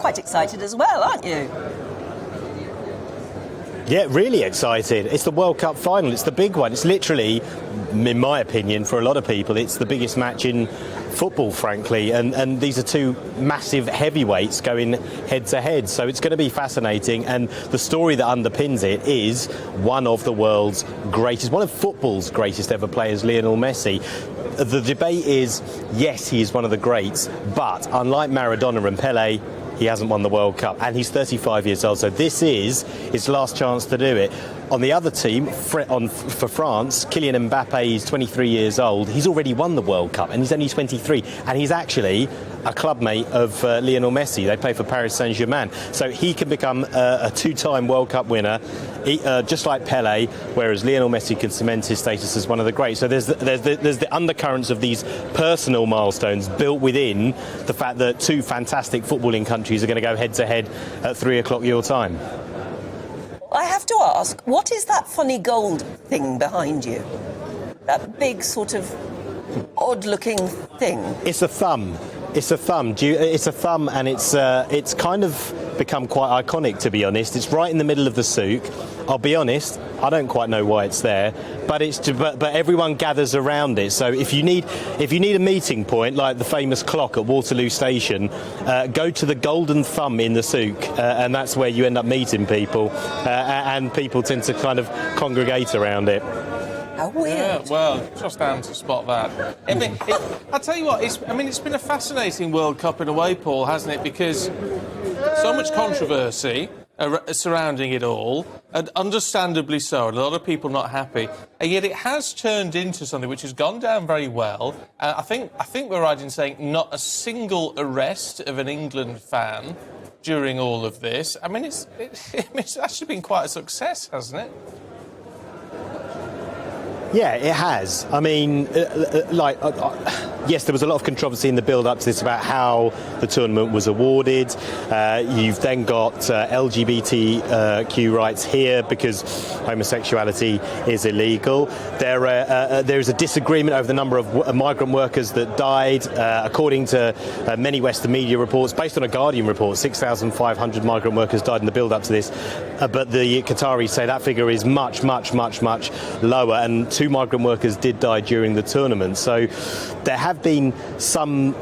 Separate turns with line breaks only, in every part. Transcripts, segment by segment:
quite excited as well, aren't you?
Yeah, really excited. It's the World Cup final. It's the big one. It's literally, in my opinion, for a lot of people, it's the biggest match in football, frankly. And these are two massive heavyweights going head-to-head. So it's going to be fascinating. And the story that underpins it is one of the world's greatest, one of football's greatest ever players, Lionel Messi. The debate is, yes, he is one of the greats, but unlike Maradona and Pelé, he hasn't won the World Cup, and he's 35 years old, so this is his last chance to do it. On the other team, for France, Kylian Mbappe is 23 years old. He's already won the World Cup, and he's only 23, and he's actually a clubmate of Lionel Messi. They play for Paris Saint-Germain, so he can become a two-time World Cup winner, just like Pelé, whereas Lionel Messi can cement his status as one of the greats. So there's the undercurrents of these personal milestones built within the fact that two fantastic footballing countries are going to go head-to-head at 3 o'clock your time.
I have to ask, what is that funny gold thing behind you? That big sort of odd-looking thing?
It's a thumb. It's a thumb. It's a thumb, and it's kind of become quite iconic, to be honest. It's right in the middle of the souk. I'll be honest, I don't quite know why it's there, but everyone gathers around it. So if you need a meeting point, like the famous clock at Waterloo Station, go to the golden thumb in the souk, and that's where you end up meeting people, and people tend to kind of congregate around it.
How weird.
Yeah, well, just down to spot that. I'll tell you what, it's been a fascinating World Cup in a way, Paul, hasn't it? Because so much controversy surrounding it all, and understandably so, and a lot of people not happy, and yet it has turned into something which has gone down very well. I think we're right in saying not a single arrest of an England fan during all of this. I mean, it's actually been quite a success, hasn't it?
Yeah, it has. I mean, yes, there was a lot of controversy in the build-up to this about how the tournament was awarded. You've then got LGBTQ rights here because homosexuality is illegal. There is a disagreement over the number of migrant workers that died. According to many Western media reports, based on a Guardian report, 6,500 migrant workers died in the build-up to this. But the Qataris say that figure is much, much, much, much lower, and 2 migrant workers did die during the tournament. So there have been some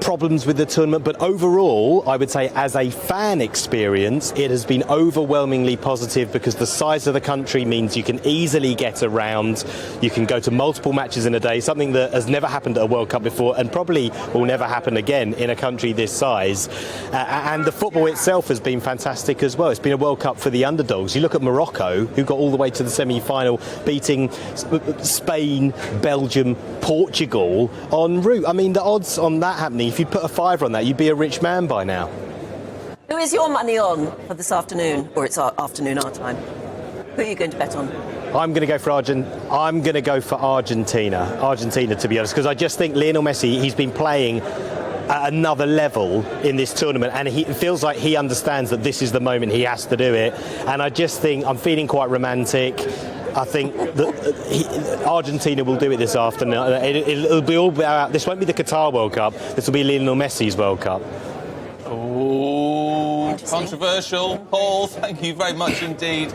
problems with the tournament, but overall, I would say as a fan experience, it has been overwhelmingly positive because the size of the country means you can easily get around. You can go to multiple matches in a day, something that has never happened at a World Cup before and probably will never happen again in a country this size. And the football itself has been fantastic as well. It's been a World Cup for the underdogs. You look at Morocco, who got all the way to the semi-final, beating Spain, Belgium, Portugal en route. I mean, the odds on that happening, if you put a fiver on that, you'd be a rich man by now.
Who is your money on for this afternoon? Or it's afternoon our time. Who are you going to bet on?
I'm going to go for Argentina. Argentina, to be honest, because I just think Lionel Messi, he's been playing at another level in this tournament, and it feels like he understands that this is the moment he has to do it. And I just think I'm feeling quite romantic. I think that Argentina will do it this afternoon. It'll be all about. This won't be the Qatar World Cup. This will be Lionel Messi's World Cup.
Oh, controversial. Paul, thank you very much indeed.